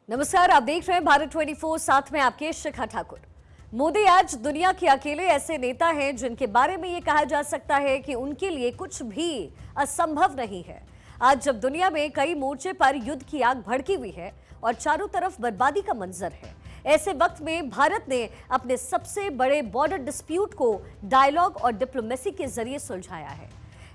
नमस्कार, आप देख रहे हैं भारत 24, साथ में आपके शिखा ठाकुर। मोदी आज दुनिया के अकेले ऐसे नेता हैं जिनके बारे में ये कहा जा सकता है कि उनके लिए कुछ भी असंभव नहीं है। आज जब दुनिया में कई मोर्चे पर युद्ध की आग भड़की हुई है और चारों तरफ बर्बादी का मंजर है, ऐसे वक्त में भारत ने अपने सबसे बड़े बॉर्डर डिस्प्यूट को डायलॉग और डिप्लोमेसी के जरिए सुलझाया है।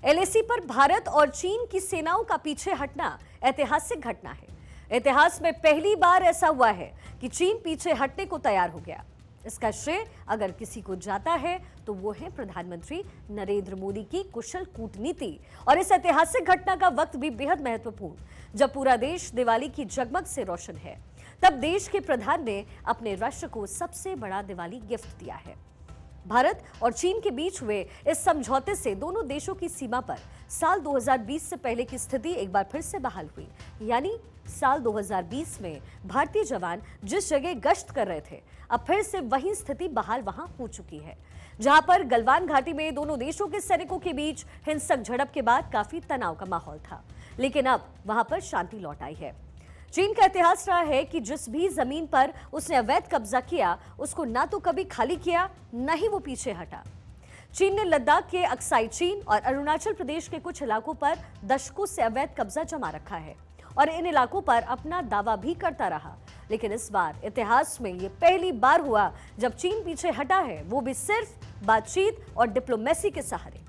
एलएसी पर भारत और चीन की सेनाओं का पीछे हटना ऐतिहासिक घटना है। इतिहास में पहली बार ऐसा हुआ है कि चीन पीछे हटने को तैयार हो गया। इसका श्रेय अगर किसी को जाता है तो वो है प्रधानमंत्री नरेंद्र मोदी की कुशल कूटनीति। और इस ऐतिहासिक घटना का वक्त भी बेहद महत्वपूर्ण, जब पूरा देश दिवाली की जगमग से रोशन है। तब देश के प्रधान ने अपने राष्ट्र को सबसे बड़ा दिवाली गिफ्ट दिया है। भारत और चीन के बीच हुए इस समझौते से दोनों देशों की सीमा पर साल 2020 से पहले की स्थिति एक बार फिर से बहाल हुई। यानी साल 2020 में भारतीय जवान जिस जगह गश्त कर रहे थे, अब फिर से वही स्थिति बहाल वहां हो चुकी है, जहां पर गलवान घाटी में दोनों देशों के सैनिकों के बीच हिंसक झड़प के बाद काफी तनाव का माहौल था। लेकिन अब वहां पर शांति लौट आई है। चीन का इतिहास रहा है कि जिस भी जमीन पर उसने अवैध कब्जा किया, उसको ना तो कभी खाली किया, न ही वो पीछे हटा। चीन ने लद्दाख के अक्साई चीन और अरुणाचल प्रदेश के कुछ इलाकों पर दशकों से अवैध कब्जा जमा रखा है और इन इलाकों पर अपना दावा भी करता रहा। लेकिन इस बार इतिहास में ये पहली बार हुआ जब चीन पीछे हटा है, वो भी सिर्फ बातचीत और डिप्लोमेसी के सहारे।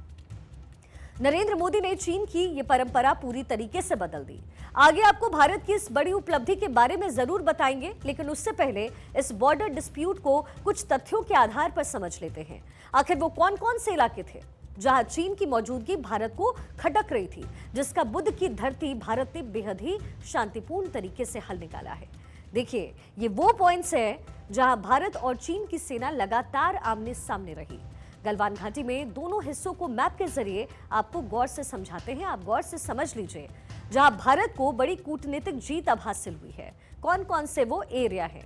नरेंद्र मोदी ने चीन की ये परंपरा पूरी तरीके से बदल दी। आगे आपको भारत की इस बड़ी उपलब्धि के बारे में जरूर बताएंगे, लेकिन उससे पहले इस बॉर्डर डिस्प्यूट को कुछ तथ्यों के आधार पर समझ लेते हैं। आखिर वो कौन कौन से इलाके थे जहां चीन की मौजूदगी भारत को खटक रही थी, जिसका बुद्ध की धरती भारत ने बेहद ही शांतिपूर्ण तरीके से हल निकाला है। देखिए, ये वो पॉइंट्स हैं जहां भारत और चीन की सेना लगातार आमने सामने रही। गलवान घाटी में दोनों हिस्सों को मैप के जरिए आपको गौर से समझाते हैं। आप गौर से समझ लीजिए जहां भारत को बड़ी कूटनीतिक जीत अब हासिल हुई है, कौन कौन से वो एरिया है।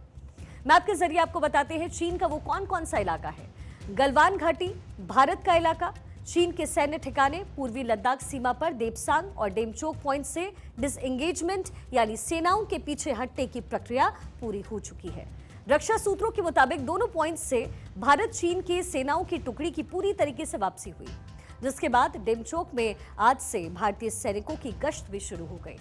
मैप के जरिए आपको बताते हैं चीन का वो कौन कौन सा इलाका है। गलवान घाटी भारत का इलाका, चीन के सैन्य ठिकाने पूर्वी लद्दाख सीमा पर देपसांग और डेमचोक पॉइंट से डिसएंगेजमेंट यानी सेनाओं के पीछे हटने की प्रक्रिया पूरी हो चुकी है। रक्षा सूत्रों के मुताबिक दोनों पॉइंट से भारत चीन की सेनाओं की टुकड़ी की पूरी तरीके से वापसी हुई, जिसके बाद डेमचोक में आज से भारतीय सैनिकों की गश्त भी शुरू हो गई।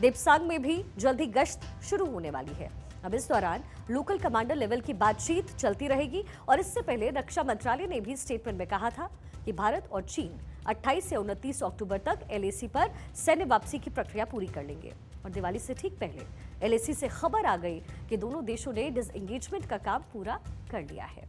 देपसांग में भी जल्द ही गश्त शुरू होने वाली है। अब इस दौरान लोकल कमांडर लेवल की बातचीत चलती रहेगी और इससे पहले रक्षा मंत्रालय ने भी स्टेटमेंट में कहा था कि भारत और चीन 28 से 29 अक्टूबर तक एलएसी पर सैन्य वापसी की प्रक्रिया पूरी कर लेंगे। और दिवाली से ठीक पहले एलएसी से खबर आ गई कि दोनों देशों ने डिसएंगेजमेंट का काम पूरा कर लिया है।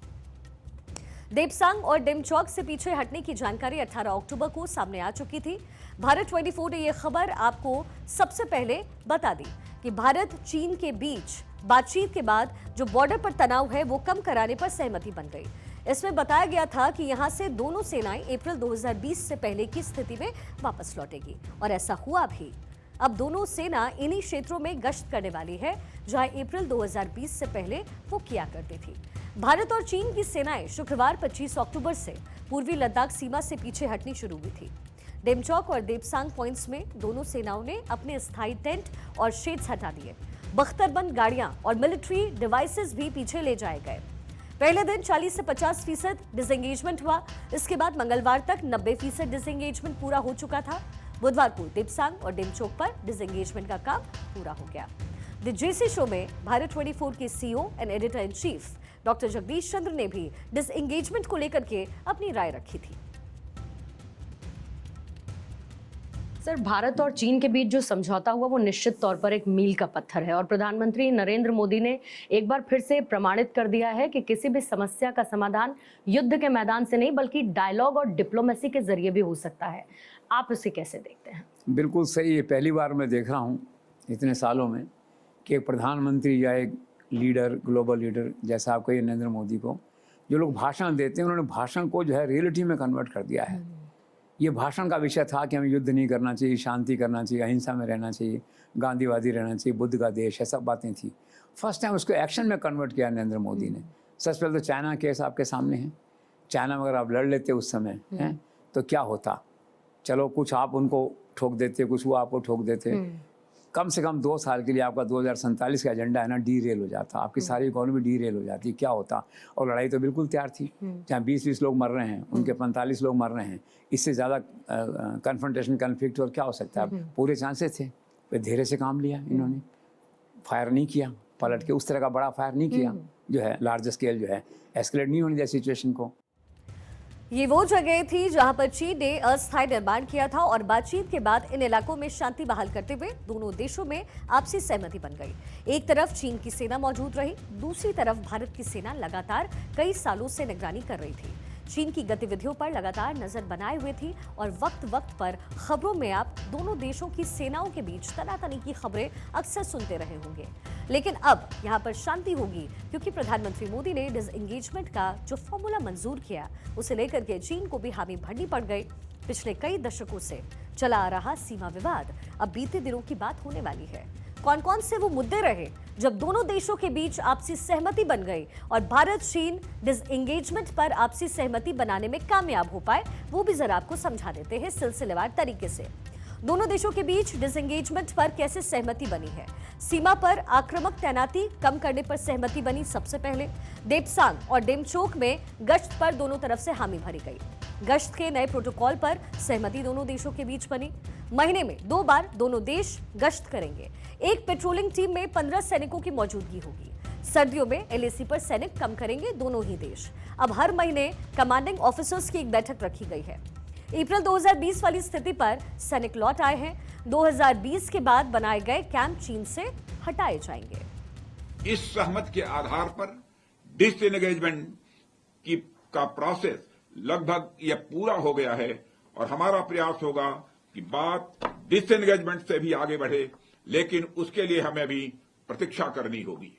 देपसांग और डेमचौक से पीछे हटने की जानकारी 18 अक्टूबर को सामने आ चुकी थी। भारत 24 ने यह खबर आपको सबसे पहले बता दी कि भारत चीन के बीच बातचीत के बाद जो बॉर्डर पर तनाव है वो कम कराने पर सहमति बन गई। इसमें बताया गया था कि यहां से दोनों सेनाएं अप्रैल 2020 से पहले की स्थिति में वापस लौटेगी और ऐसा हुआ भी। अब दोनों सेना इन्हीं क्षेत्रों में गश्त करने वाली है जहां अप्रैल 2020 से पहले वो किया करती थी। भारत और चीन की सेनाएं शुक्रवार 25 अक्टूबर से पूर्वी लद्दाख सीमा से पीछे हटनी शुरू हुई थी। डेमचौक और देपसांग पॉइंट्स में दोनों सेनाओं ने अपने स्थायी टेंट और शेड्स हटा दिए। बख्तरबंद गाड़ियां और मिलिट्री डिवाइसेस भी पीछे ले जाए गए। पहले दिन 40 से 50% डिसएंगेजमेंट हुआ। इसके बाद मंगलवार तक 90% डिसएंगेजमेंट पूरा हो चुका था। बुधवार को देपसांग और डेमचोक पर डिसएंगेजमेंट का काम पूरा हो गया। द जेसी शो में भारत 24 के CEO and editor in chief doctor Jagdish Chandra ने भी डिसएंगेजमेंट को लेकर के अपनी राय रखी थी। सर, भारत और चीन के बीच जो समझौता हुआ वो निश्चित तौर पर एक मील का पत्थर है और प्रधानमंत्री नरेंद्र मोदी ने एक बार फिर से प्रमाणित कर दिया है कि किसी भी समस्या का समाधान युद्ध के मैदान से नहीं बल्कि डायलॉग और डिप्लोमेसी के जरिए भी हो सकता है। आप इसे कैसे देखते हैं? बिल्कुल सही है। पहली बार मैं देख रहा हूँ इतने सालों में कि एक प्रधानमंत्री या एक लीडर, ग्लोबल लीडर जैसा आप कहिए नरेंद्र मोदी को, जो लोग भाषण देते हैं उन्होंने भाषण को जो है रियलिटी में कन्वर्ट कर दिया है। ये भाषण का विषय था कि हमें युद्ध नहीं करना चाहिए, शांति करना चाहिए, अहिंसा में रहना चाहिए, गांधीवादी रहना चाहिए, बुद्ध का देश है, सब बातें थी। फर्स्ट टाइम उसको एक्शन में कन्वर्ट किया नरेंद्र मोदी ने। सबसे पहले तो चाइना केस आपके सामने है। चाइना में अगर आप लड़ लेते उस समय हैं तो क्या होता? चलो कुछ आप उनको ठोक देते, कुछ वो आपको ठोक देते। कम से कम 2 साल के लिए आपका 2047 का एजेंडा है ना डीरेल हो जाता, आपकी सारी इकोनॉमी डीरेल हो जाती, क्या होता। और लड़ाई तो बिल्कुल तैयार थी, जहाँ 20-20 लोग मर रहे हैं उनके 45 लोग मर रहे हैं, इससे ज़्यादा कन्फ्रंटेशन कन्फ्लिक्ट और क्या हो सकता है। पूरे चांसेस थे, फिर धीरे से काम लिया इन्होंने, फायर नहीं किया पलट के, उस तरह का बड़ा फायर नहीं किया जो है लार्ज स्केल जो है, एस्केलेट नहीं होनी चाहिए सिचुएशन को। ये वो जगह थी जहां पर चीन ने अस्थायी निर्माण किया था और बातचीत के बाद इन इलाकों में शांति बहाल करते हुए दोनों देशों में आपसी सहमति बन गई। एक तरफ चीन की सेना मौजूद रही, दूसरी तरफ भारत की सेना लगातार कई सालों से निगरानी कर रही थी। चीन की गतिविधियों पर लगातार नजर बनाए हुए थी और वक्त वक्त पर खबरों में आप दोनों देशों की सेनाओं के बीच तनातनी की खबरें अक्सर सुनते रहे होंगे। लेकिन अब यहां पर शांति होगी क्योंकि प्रधानमंत्री मोदी ने डिसएंगेजमेंट का जो फॉर्मूला मंजूर किया उसे लेकर के चीन को भी हामी भरनी पड़ गई। पिछले कई दशकों से चला आ रहा सीमा विवाद अब बीते दिनों की बात होने वाली है। कौन कौन से वो मुद्दे रहे जब दोनों देशों के बीच आपसी सहमति बन गई और भारत चीन डिसएंगेजमेंट पर आपसी सहमति बनाने में कामयाब हो पाए, वो भी जरा आपको समझा देते हैं सिलसिलेवार तरीके से। दोनों देशों के बीच डिसएंगेजमेंट पर कैसे सहमति बनी है, सीमा पर आक्रामक तैनाती कम करने पर सहमति बनी सबसे पहले, देपसांग और डेमचोक में गश्त पर दोनों तरफ से हामी भरी गई, गश्त के नए प्रोटोकॉल पर सहमति दोनों देशों के बीच बनी, महीने में 2 बार दोनों देश गश्त करेंगे, एक पेट्रोलिंग टीम में 15 सैनिकों की मौजूदगी होगी, सर्दियों में एलएसी पर सैनिक कम करेंगे दोनों ही देश। अब हर महीने कमांडिंग ऑफिसर्स की एक बैठक रखी गई है। अप्रैल 2020 वाली स्थिति पर सैनिक लौट आए हैं। 2020 के बाद बनाए गए कैंप चीन से हटाए जाएंगे। इस सहमति के आधार पर डिसएंगेजमेंट का प्रोसेस लगभग यह पूरा हो गया है और हमारा प्रयास होगा कि बात डिसएंगेजमेंट से भी आगे बढ़े, लेकिन उसके लिए हमें अभी प्रतीक्षा करनी होगी।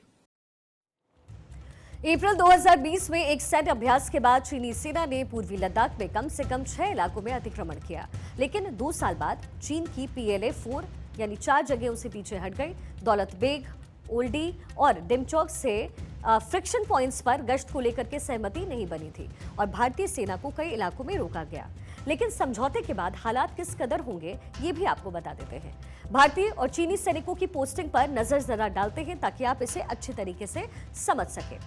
अप्रैल 2020 में एक सैन्य अभ्यास के बाद चीनी सेना ने पूर्वी लद्दाख में कम से कम 6 इलाकों में अतिक्रमण किया, लेकिन 2 साल बाद चीन की PLA-4 यानी 4 जगह उसे पीछे हट गई। दौलत बेग, ओल्डी और डेमचौक से फ्रिक्शन पॉइंट्स पर गश्त को लेकर के सहमति नहीं बनी थी और भारतीय सेना को कई इलाकों में रोका गया। लेकिन समझौते के बाद हालात किस कदर होंगे ये भी आपको बता देते हैं। भारतीय और चीनी सैनिकों की पोस्टिंग पर नजर जरा डालते हैं ताकि आप इसे अच्छे तरीके से समझ सकें।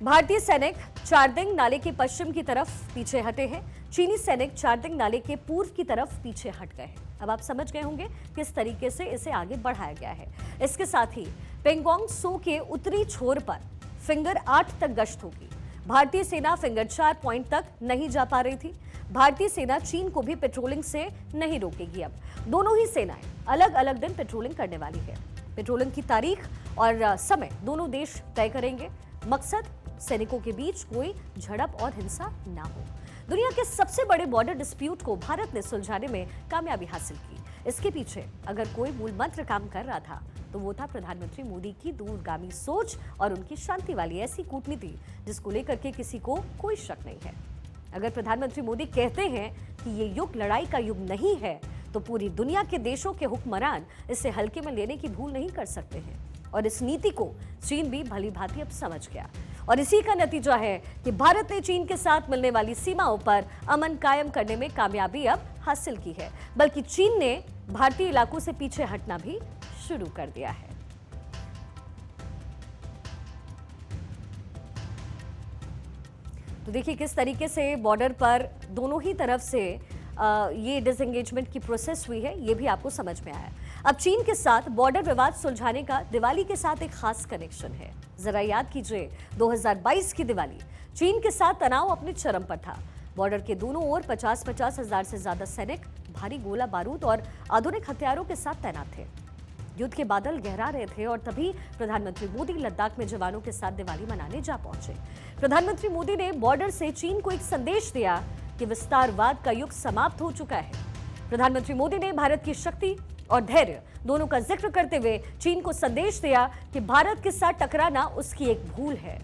भारतीय सैनिक चारदिंग नाले के पश्चिम की तरफ पीछे हटे हैं, चीनी सैनिक चारदिंग नाले के पूर्व की तरफ पीछे हट गए हैं। अब आप समझ गए होंगे किस तरीके से इसे आगे बढ़ाया गया है। इसके साथ ही पेंगोंग सो के उत्तरी छोर पर फिंगर 8 तक गश्त होगी। भारतीय सेना फिंगर 4 पॉइंट तक नहीं जा पा रही थी। भारतीय सेना चीन को भी पेट्रोलिंग से नहीं रोकेगी। अब दोनों ही सेनाएं अलग अलग दिन पेट्रोलिंग करने वाली है। पेट्रोलिंग की तारीख और समय दोनों देश तय करेंगे। मकसद सैनिकों के बीच कोई झड़प और हिंसा ना हो। दुनिया के सबसे बड़े बॉर्डर डिस्प्यूट को भारत ने सुलझाने में कामयाबी हासिल की। इसके पीछे अगर कोई मूल मंत्र काम कर रहा था तो वो था प्रधानमंत्री मोदी की दूरगामी सोच और उनकी शांति वाली ऐसी कूटनीति जिसको लेकर के किसी को कोई शक नहीं है। अगर प्रधानमंत्री मोदी कहते हैं कि ये युग लड़ाई का युग नहीं है तो पूरी दुनिया के देशों के हुक्मरान इसे हल्के में लेने की भूल नहीं कर सकते हैं। और इस नीति को चीन भी भली भांति अब समझ गया और इसी का नतीजा है कि भारत ने चीन के साथ मिलने वाली सीमाओं पर अमन कायम करने में कामयाबी अब हासिल की है, बल्कि चीन ने भारतीय इलाकों से पीछे हटना भी शुरू कर दिया है। तो देखिए किस तरीके से बॉर्डर पर दोनों ही तरफ से ये डिसएंगेजमेंट की प्रोसेस हुई है, ये भी आपको समझ में आया। अब चीन के साथ बॉर्डर विवाद सुलझाने का दिवाली के साथ एक खास कनेक्शन है। जरा याद कीजिए 2022 की दिवाली, चीन के साथ तनाव अपने चरम पर था। बॉर्डर के दोनों ओर 50-50 हजार से ज्यादा सैनिक भारी गोला बारूद और आधुनिक हथियारों के साथ तैनात थे। युद्ध के बादल गहरा रहे थे और तभी प्रधानमंत्री मोदी लद्दाख में जवानों के साथ दिवाली मनाने जा पहुंचे। प्रधानमंत्री मोदी ने बॉर्डर से चीन को एक संदेश दिया कि विस्तारवाद का युग समाप्त हो चुका है। प्रधानमंत्री मोदी ने भारत की शक्ति और धैर्य दोनों का जिक्र करते हुए चीन को संदेश दिया कि भारत के साथ टकराना उसकी एक भूल है।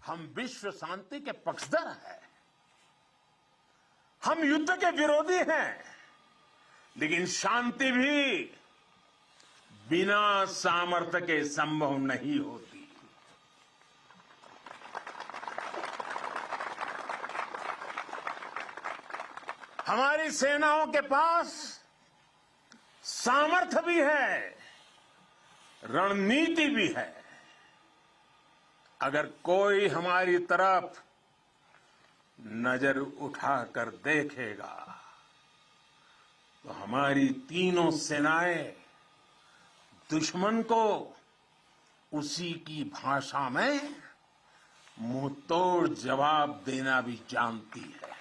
हम विश्व शांति के पक्षधर हैं, हम युद्ध के विरोधी हैं, लेकिन शांति भी बिना सामर्थ्य के संभव नहीं होती। हमारी सेनाओं के पास सामर्थ्य भी है, रणनीति भी है। अगर कोई हमारी तरफ नजर उठाकर देखेगा तो हमारी तीनों सेनाएं दुश्मन को उसी की भाषा में मुंह तोड़ जवाब देना भी जानती है।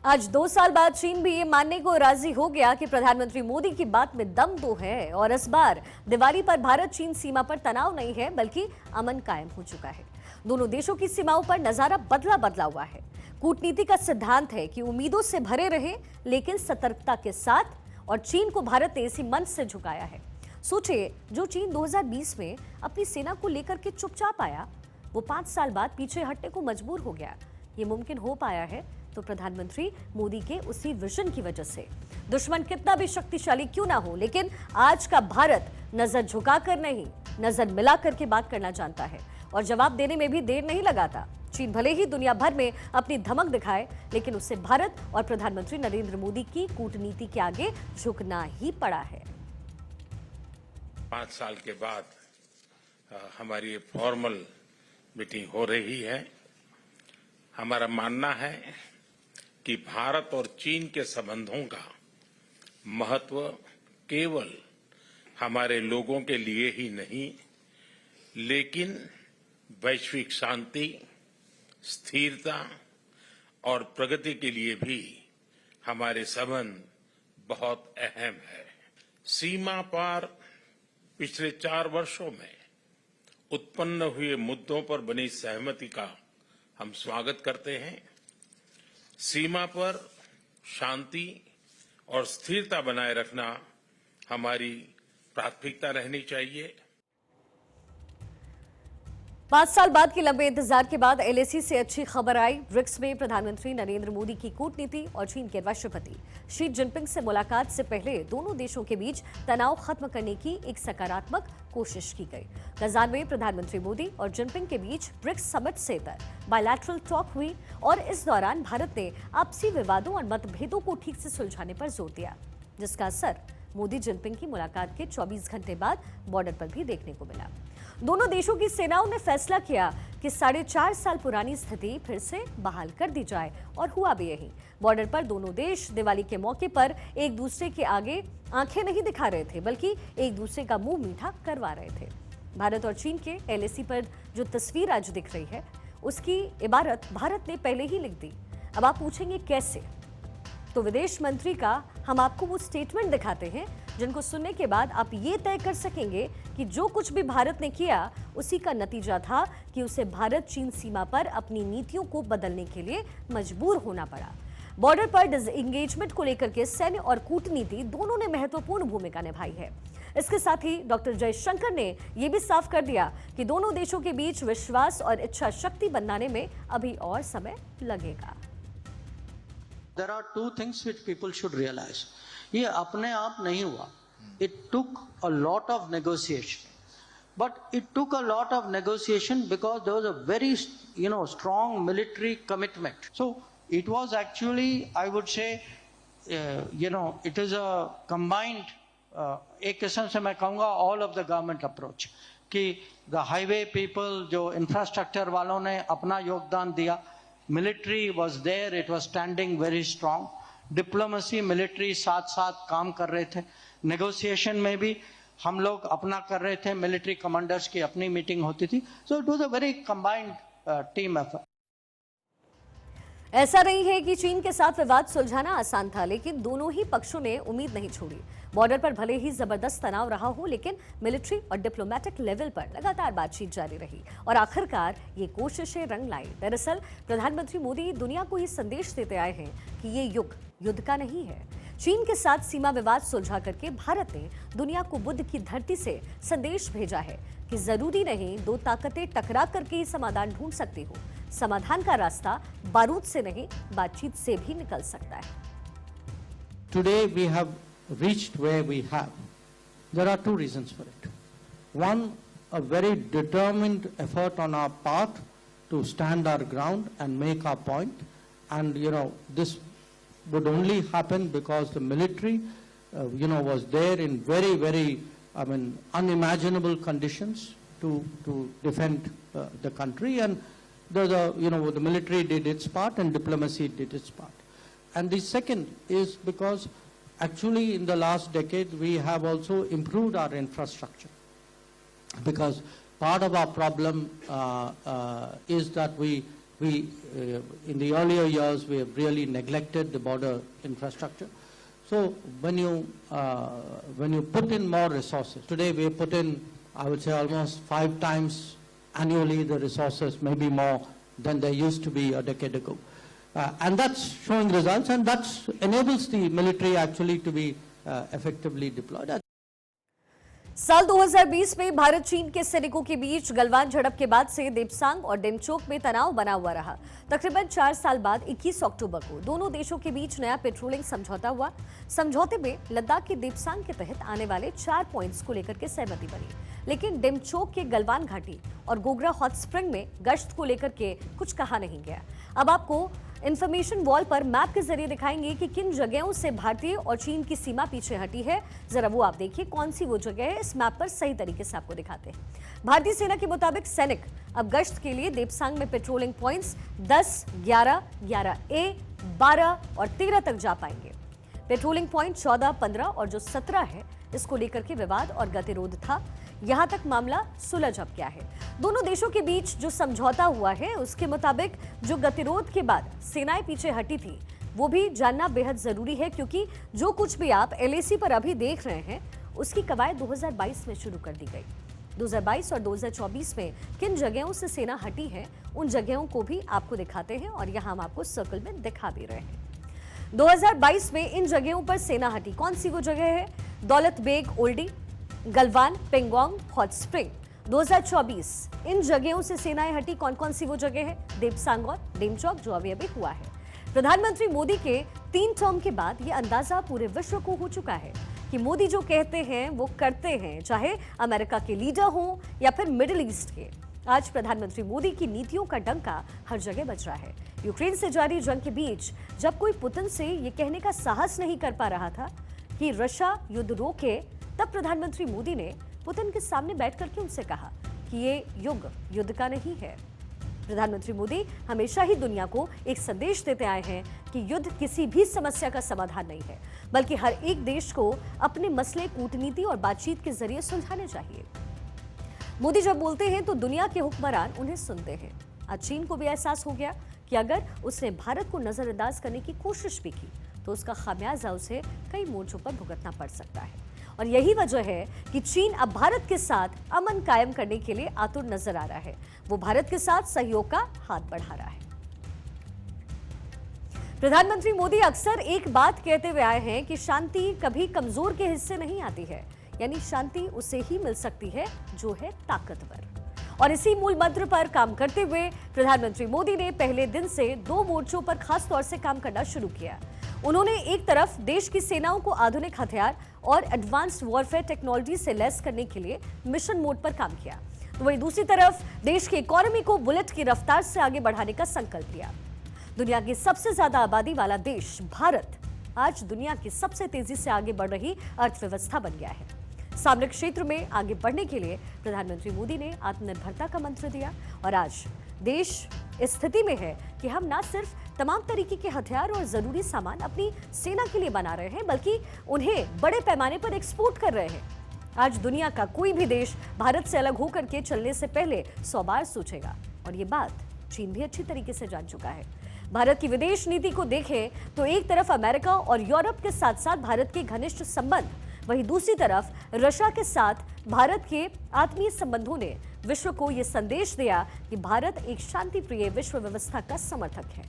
आज 2 साल बाद चीन भी ये मानने को राजी हो गया कि प्रधानमंत्री मोदी की बात में दम तो है और इस बार दिवाली पर भारत चीन सीमा पर तनाव नहीं है बल्कि अमन कायम हो चुका है। दोनों देशों की सीमाओं पर नजारा बदला हुआ है। कूटनीति का सिद्धांत है कि उम्मीदों से भरे रहे लेकिन सतर्कता के साथ, और चीन को भारत ने इसी मंच से झुकाया है। सोचिए, जो चीन 2020 में अपनी सेना को लेकर के चुपचाप आया, वो 5 साल बाद पीछे हटने को मजबूर हो गया। ये मुमकिन हो पाया है तो प्रधानमंत्री मोदी के उसी विजन की वजह से। दुश्मन कितना भी शक्तिशाली क्यों ना हो, लेकिन आज का भारत नजर झुकाकर नहीं, नजर मिलाकर के बात करना जानता है और जवाब देने में भी देर नहीं लगाता। चीन भले ही दुनिया भर में अपनी धमक दिखाए, लेकिन उसे भारत और प्रधानमंत्री नरेंद्र मोदी की कूटनीति के आगे झुकना ही पड़ा है। 5 साल के बाद हमारी फॉर्मल मीटिंग हो रही है। हमारा मानना है कि भारत और चीन के संबंधों का महत्व केवल हमारे लोगों के लिए ही नहीं, लेकिन वैश्विक शांति, स्थिरता और प्रगति के लिए भी हमारे संबंध बहुत अहम है। सीमा पार पिछले 4 वर्षों में उत्पन्न हुए मुद्दों पर बनी सहमति का हम स्वागत करते हैं। सीमा पर शांति और स्थिरता बनाए रखना हमारी प्राथमिकता रहनी चाहिए। 5 साल बाद के लंबे इंतजार के बाद एलएसी से अच्छी खबर आई। ब्रिक्स में प्रधानमंत्री नरेंद्र मोदी की कूटनीति और चीन के राष्ट्रपति शी जिनपिंग से मुलाकात से पहले दोनों देशों के बीच तनाव खत्म करने की एक सकारात्मक कोशिश की गई। कजान में प्रधानमंत्री मोदी और जिनपिंग के बीच ब्रिक्स समिट से बायलैटरल टॉक हुई और इस दौरान भारत ने आपसी विवादों और मतभेदों को ठीक से सुलझाने पर जोर दिया, जिसका असर मोदी जिनपिंग की मुलाकात के 24 घंटे बाद बॉर्डर पर भी देखने को मिला। दोनों देशों की सेनाओं ने फैसला किया कि 4.5 साल पुरानी स्थिति फिर से बहाल कर दी जाए और हुआ भी यही। बॉर्डर पर दोनों देश दिवाली के मौके पर एक दूसरे के आगे आंखें नहीं दिखा रहे थे, बल्कि एक दूसरे का मुंह मीठा करवा रहे थे। भारत और चीन के एलएसी पर जो तस्वीर आज दिख रही है, उसकी इबारत भारत ने पहले ही लिख दी। अब आप पूछेंगे कैसे, तो विदेश मंत्री का हम आपको वो स्टेटमेंट दिखाते हैं जिनको सुनने के बाद आप ये तय कर सकेंगे कि जो कुछ भी भारत ने किया उसी का नतीजा था कि उसे भारत चीन सीमा पर अपनी नीतियों को बदलने के लिए मजबूर होना पड़ा। बॉर्डर पर डिसएंगेजमेंट को लेकर के सैन्य और कूटनीति दोनों ने महत्वपूर्ण भूमिका निभाई है। इसके साथ ही डॉक्टर जयशंकर ने यह भी साफ कर दिया कि दोनों देशों के बीच विश्वास और इच्छा शक्ति बनाने में अभी और समय लगेगा। There are 2 things which people should realize. ये अपने आप नहीं हुआ. It took a lot of negotiation. But it took a lot of negotiation because there was a very, strong military commitment. So it was actually, I would say, it is a combined, एक किस्म से मैं कहूँगा all of the government approach. कि the highway people, जो infrastructure वालों ने अपना योगदान दिया, military was there, it was standing very strong. Diplomacy, military साथ साथ काम कर रहे थे. Negotiation में भी हम लोग अपना कर रहे थे, मिलिट्री कमांडर्स की अपनी मीटिंग होती थी. So it was a very combined team effort. ऐसा नहीं है कि चीन के साथ विवाद सुलझाना आसान था, लेकिन दोनों ही पक्षों ने उम्मीद नहीं छोड़ी. बॉर्डर पर भले ही जबरदस्त तनाव रहा हो, लेकिन मिलिट्री और डिप्लोमेटिक लेवल पर लगातार बातचीत जारी रही और आखिरकार ये कोशिशें रंग लाई. दरअसल प्रधानमंत्री मोदी दुनिया को ये संदेश देते आए हैं कि ये युग युद्ध का नहीं है. चीन के साथ सीमा विवाद सुलझा करके भारत ने दुनिया को बुद्ध की धरती से संदेश भेजा है कि जरूरी नहीं 2 ताकतें टकरा करके ही समाधान ढूंढ सकती हो. समाधान का रास्ता बारूद से नहीं, बातचीत से भी निकल सकता है. Today we have reached where we have. There are 2 reasons for it. One, a very determined effort on our part to stand our ground and make our point. And this would only happen because the military, was there in very, unimaginable conditions to defend the country, and the military did its part and diplomacy did its part. And the second is because actually in the last decade we have also improved our infrastructure, because part of our problem is that we in the earlier years we have really neglected the border infrastructure. So when you put in more resources, today we put in, I would say, almost 5 times annually the resources, maybe more than there used to be a decade ago. And that's showing results, and that enables the military actually to be effectively deployed. साल 2020 में भारत चीन के सैनिकों के बीच गलवान झड़प के बाद से देपसांग और डेमचोक में तनाव बना हुआ रहा। तकरीबन 4 साल बाद 21 अक्टूबर को दोनों देशों के बीच नया पेट्रोलिंग समझौता हुआ। समझौते में लद्दाख के देपसांग के तहत आने वाले 4 पॉइंट्स को लेकर के सहमति बनी, लेकिन डेमचोक के गलवान घाटी और गोगरा हॉट स्प्रिंग में गश्त को लेकर के कुछ कहा नहीं गया। अब आपको इंफॉर्मेशन वॉल पर मैप के जरिए दिखाएंगे कि किन जगहों से भारतीय और चीन की सीमा पीछे हटी है। जरा वो आप देखिए कौन सी वो जगह है, इस मैप पर सही तरीके से आपको दिखाते हैं। भारतीय सेना के मुताबिक सैनिक अब गश्त के लिए देपसांग में पेट्रोलिंग पॉइंट्स 10, 11, 11A, 12 और 13 तक जा पाएंगे। पेट्रोलिंग पॉइंट 14, 15 और जो 17 है, इसको लेकर के विवाद और गतिरोध था। यहां तक मामला सुलझ अब गया है। दोनों देशों के बीच जो समझौता हुआ है उसके मुताबिक जो गतिरोध के बाद सेनाएं पीछे हटी थी वो भी जानना बेहद जरूरी है, क्योंकि जो कुछ भी आप LAC पर अभी देख रहे हैं उसकी कवायद 2022 में शुरू कर दी गई। 2022 और 2024 में किन जगहों से सेना हटी है उन जगहों को भी आपको दिखाते हैं और यहां हम आपको सर्कल में दिखा भी रहे हैं। 2022 में इन जगहों पर सेना हटी, कौन सी वो जगह है? Daulat Beg Oldi, Galwan, Pangong, hot spring. 2024 इन जगहों से सेनाएं हटी, कौन कौन सी वो जगह है? देपसांग और डेमचोक, जो अभी अभी हुआ है। प्रधानमंत्री मोदी के 3 टर्म के बाद ये अंदाजा पूरे विश्व को हो चुका है कि मोदी जो कहते हैं वो करते हैं, चाहे अमेरिका के लीडर हों या फिर मिडिल ईस्ट के। आज प्रधानमंत्री मोदी की नीतियों का डंका हर जगह बज रहा है। यूक्रेन से जारी जंग के बीच जब कोई पुतिन से ये कहने का साहस नहीं कर पा रहा था कि रशिया युद्ध रोके, तब प्रधानमंत्री मोदी ने पुतिन के सामने बैठ करके उनसे कहा कि ये युग युद्ध का नहीं है। प्रधानमंत्री मोदी हमेशा ही दुनिया को एक संदेश देते आए हैं कि युद्ध किसी भी समस्या का समाधान नहीं है, बल्कि हर एक देश को अपने मसले कूटनीति और बातचीत के जरिए सुलझाने चाहिए। मोदी जब बोलते हैं तो दुनिया के हुक्मरान उन्हें सुनते हैं। आज चीन को भी एहसास हो गया कि अगर उसने भारत को नजरअंदाज करने की कोशिश भी की तो उसका खामियाजा उसे कई मोर्चों पर भुगतना पड़ सकता है। और यही वजह है कि चीन अब भारत के साथ अमन कायम करने के लिए आतुर नजर आ रहा है। वो भारत के साथ सहयोग का हाथ बढ़ा रहा है। प्रधानमंत्री मोदी अक्सर एक बात कहते हुए आए हैं कि शांति कभी कमजोर के हिस्से नहीं आती है, यानी शांति उसे ही मिल सकती है जो है ताकतवर। और इसी मूल मंत्र पर काम करते हुए प्रधानमंत्री मोदी ने पहले दिन से 2 मोर्चों पर खास तौर से काम करना शुरू किया। उन्होंने एक तरफ देश की सेनाओं को आधुनिक हथियार और एडवांस्ड वॉरफेयर टेक्नोलॉजी से लैस करने के लिए मिशन मोड पर काम किया, तो वहीं दूसरी तरफ देश की इकोनॉमी को बुलेट की रफ्तार से आगे बढ़ाने का संकल्प लिया। दुनिया की सबसे ज्यादा आबादी वाला देश भारत आज दुनिया की सबसे तेजी से आगे बढ़ रही अर्थव्यवस्था बन गया है। सामरिक क्षेत्र में आगे बढ़ने के लिए प्रधानमंत्री मोदी ने आत्मनिर्भरता का मंत्र दिया और आज देश इस स्थिति में है कि हम न सिर्फ तमाम तरीके के हथियार और जरूरी सामान अपनी सेना के लिए बना रहे हैं, बल्कि उन्हें बड़े पैमाने पर एक्सपोर्ट कर रहे हैं। आज दुनिया का कोई भी देश भारत से अलग होकर के चलने से पहले 100 बार सोचेगा, और ये बात चीन भी अच्छी तरीके से जान चुका है। भारत की विदेश नीति को देखें तो एक तरफ अमेरिका और यूरोप के साथ साथ भारत के घनिष्ठ संबंध, वहीं दूसरी तरफ रशिया के साथ भारत के आत्मीय संबंधों ने विश्व को यह संदेश दिया कि भारत एक शांति प्रिय विश्व व्यवस्था का समर्थक है।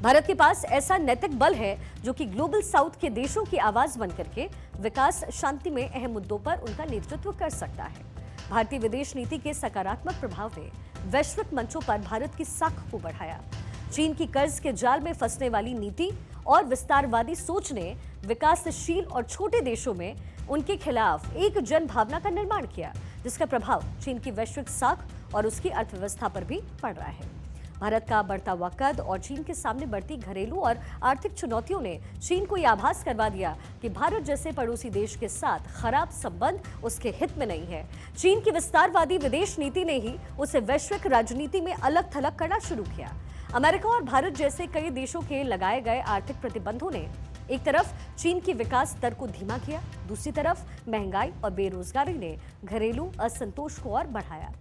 भारत के पास ऐसा नैतिक बल है जो कि ग्लोबल साउथ के देशों की आवाज बनकर के विकास शांति में अहम मुद्दों पर उनका नेतृत्व कर सकता है। भारतीय विदेश नीति के सकारात्मक प्रभाव ने वैश्विक मंचों पर भारत की साख को बढ़ाया। चीन की कर्ज के जाल में फंसने वाली नीति और विस्तारवादी सोच ने विकासशील और छोटे देशों में उनके खिलाफ एक जन भावना का निर्माण किया, जिसका प्रभाव चीन की वैश्विक साख और उसकी अर्थव्यवस्था पर भी पड़ रहा है। भारत का बढ़ता हुआ कद और चीन के सामने बढ़ती घरेलू और आर्थिक चुनौतियों ने चीन को यह आभास करवा दिया कि भारत जैसे पड़ोसी देश के साथ खराब संबंध उसके हित में नहीं है। चीन की विस्तारवादी विदेश नीति ने ही उसे वैश्विक राजनीति में अलग थलग करना शुरू किया। अमेरिका और भारत जैसे कई देशों के लगाए गए आर्थिक प्रतिबंधों ने एक तरफ चीन की विकास दर को धीमा किया, दूसरी तरफ महंगाई और बेरोजगारी ने घरेलू असंतोष को और बढ़ाया।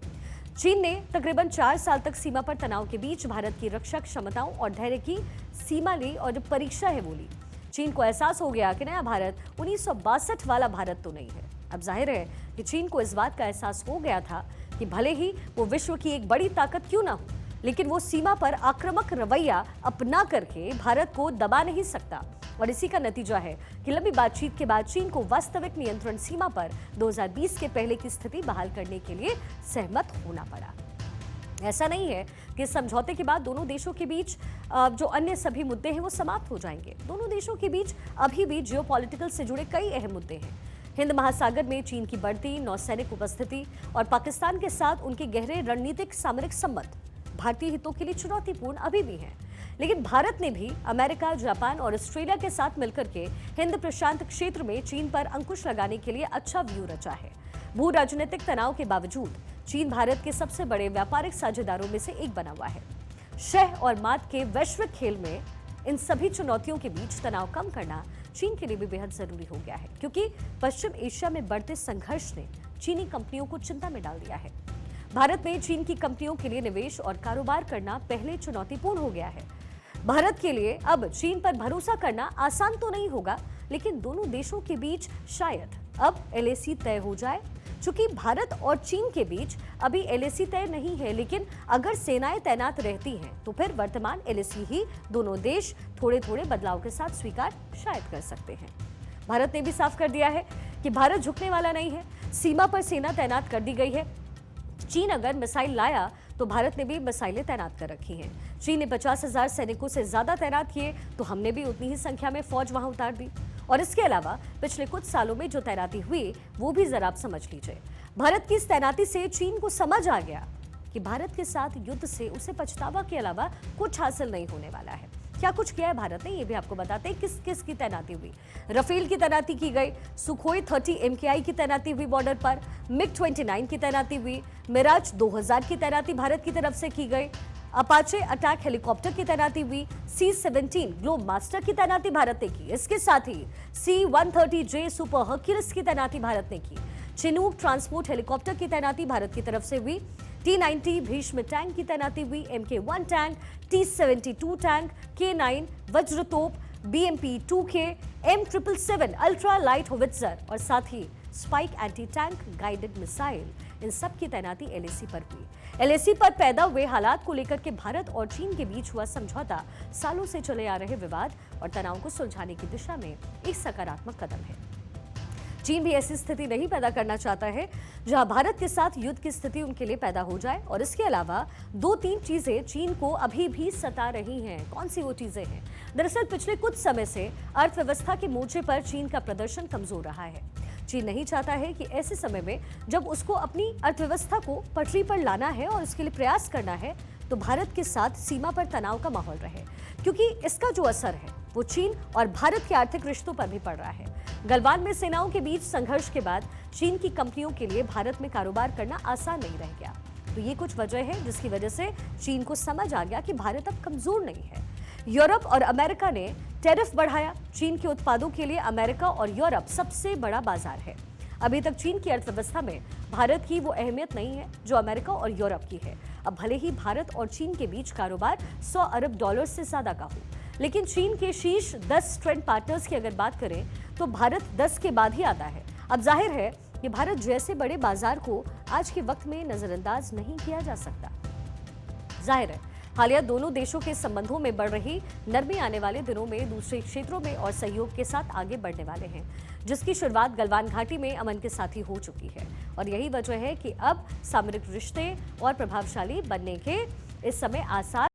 चीन ने तकरीबन 4 साल तक सीमा पर तनाव के बीच भारत की रक्षा क्षमताओं और धैर्य की सीमा ली और जो परीक्षा है वो ली। चीन को एहसास हो गया कि नया भारत 1962 वाला भारत तो नहीं है। अब जाहिर है कि चीन को इस बात का एहसास हो गया था कि भले ही वो विश्व की एक बड़ी ताकत क्यों ना हो, लेकिन वो सीमा पर आक्रामक रवैया अपना करके भारत को दबा नहीं सकता। और इसी का नतीजा है कि लंबी बातचीत के बाद चीन को वास्तविक नियंत्रण सीमा पर 2020 के पहले की स्थिति बहाल करने के लिए सहमत होना पड़ा। ऐसा नहीं है कि इस समझौते के बाद दोनों देशों के बीच जो अन्य सभी मुद्दे हैं वो समाप्त हो जाएंगे। दोनों देशों के बीच अभी भी जियोपॉलिटिकल से जुड़े कई अहम मुद्दे हैं। हिंद महासागर में चीन की बढ़ती नौसैनिक उपस्थिति और पाकिस्तान के साथ उनके गहरे रणनीतिक सामरिक संबंध भारतीय हितों के लिए चुनौतीपूर्ण अभी भी हैं। लेकिन भारत ने भी अमेरिका, जापान और ऑस्ट्रेलिया के साथ मिलकर के हिंद प्रशांत क्षेत्र में चीन पर अंकुश लगाने के लिए अच्छा व्यू रचा है। भू राजनीतिक तनाव के बावजूद चीन भारत के सबसे बड़े व्यापारिक साझेदारों में से एक बना हुआ है। शह और मात के वैश्विक खेल में इन सभी चुनौतियों के बीच तनाव कम करना चीन के लिए भी बेहद जरूरी हो गया है, क्योंकि पश्चिम एशिया में बढ़ते संघर्ष ने चीनी कंपनियों को चिंता में डाल दिया है। भारत में चीन की कंपनियों के लिए निवेश और कारोबार करना पहले चुनौतीपूर्ण हो गया है। भारत के लिए अब चीन पर भरोसा करना आसान तो नहीं होगा, लेकिन दोनों देशों के बीच शायद अब एलएसी तय हो जाए। चूंकि भारत और चीन के बीच अभी एलएसी तय नहीं है, लेकिन अगर सेनाएं तैनात रहती हैं तो फिर वर्तमान एलएसी ही दोनों देश थोड़े थोड़े बदलाव के साथ स्वीकार शायद कर सकते हैं। भारत ने भी साफ कर दिया है कि भारत झुकने वाला नहीं है। सीमा पर सेना तैनात कर दी गई है। चीन अगर मिसाइल लाया तो भारत ने भी मिसाइलें तैनात कर रखी हैं। चीन ने 50,000 सैनिकों से ज्यादा तैनात किए तो हमने भी उतनी ही संख्या में फौज वहां उतार दी। और इसके अलावा पिछले कुछ सालों में जो तैनाती हुई वो भी जरा आप समझ लीजिए। भारत की इस तैनाती से चीन को समझ आ गया कि भारत के साथ युद्ध से उसे पछतावा के अलावा कुछ हासिल नहीं होने वाला है। क्या कुछ किया है भारत ने, ये भी आपको बताते हैं। किस किस की तैनाती हुई? राफेल की तैनाती की गई, सुखोई 30 MKI की तैनाती हुई बॉर्डर पर, MiG-29 की तैनाती हुई, मिराज 2000 की तैनाती भारत की तरफ से की गई, अपाचे अटैक हेलीकॉप्टर की तैनाती हुई, C-17 ग्लोब मास्टर की तैनाती भारत ने की। इसके साथ ही C-130J सुपर हर्क्यूलिस की तैनाती भारत ने की। चिनूक ट्रांसपोर्ट हेलीकॉप्टर की तैनाती भारत की तरफ से हुई। T-90 भीष्म टैंक की तैनाती हुई। MK-1 tank, T-72 tank, K-9 वज्रतोप, BMP-2K, M777 ultra light howitzer और साथ ही spike anti tank guided missile, इन सब की तैनाती एलएसी पर हुई। एलएसी पर पैदा हुए हालात को लेकर के भारत और चीन के बीच हुआ समझौता सालों से चले आ रहे विवाद और तनाव को सुलझाने की दिशा में एक सकारात्मक कदम है। चीन भी ऐसी स्थिति नहीं पैदा करना चाहता है जहां भारत के साथ युद्ध की स्थिति उनके लिए पैदा हो जाए। और इसके अलावा 2-3 चीजें चीन को अभी भी सता रही हैं। कौन सी वो चीजें हैं? दरअसल पिछले कुछ समय से अर्थव्यवस्था के मोर्चे पर चीन का प्रदर्शन कमजोर रहा है। चीन नहीं चाहता है कि ऐसे समय में जब उसको अपनी अर्थव्यवस्था को पटरी पर लाना है और उसके लिए प्रयास करना है तो भारत के साथ सीमा पर तनाव का माहौल रहे, क्योंकि इसका जो असर है वो चीन और भारत के आर्थिक रिश्तों पर भी पड़ रहा है। गलवान में सेनाओं के बीच संघर्ष के बाद चीन की कंपनियों के लिए भारत में कारोबार करना आसान नहीं रह गया। तो ये कुछ वजह है जिसकी वजह से चीन को समझ आ गया कि भारत अब कमजोर नहीं है। यूरोप और अमेरिका ने टैरिफ बढ़ाया। चीन के उत्पादों के लिए अमेरिका और यूरोप सबसे बड़ा बाजार है। अभी तक चीन की अर्थव्यवस्था में भारत की वो अहमियत नहीं है जो अमेरिका और यूरोप की है। अब भले ही भारत और चीन के बीच कारोबार $100 अरब से ज्यादा का हो, लेकिन चीन के शीर्ष 10 ट्रेड पार्टनर्स की अगर बात करें तो भारत 10 के बाद ही आता है। अब जाहिर है कि भारत जैसे बड़े बाजार को आज के वक्त में नजरअंदाज नहीं किया जा सकता। जाहिर है हालिया दोनों देशों के संबंधों में बढ़ रही नरमी आने वाले दिनों में दूसरे क्षेत्रों में और सहयोग के साथ आगे बढ़ने वाले हैं, जिसकी शुरुआत गलवान घाटी में अमन के साथ ही हो चुकी है। और यही वजह है कि अब सामरिक रिश्ते और प्रभावशाली बनने के इस समय आसार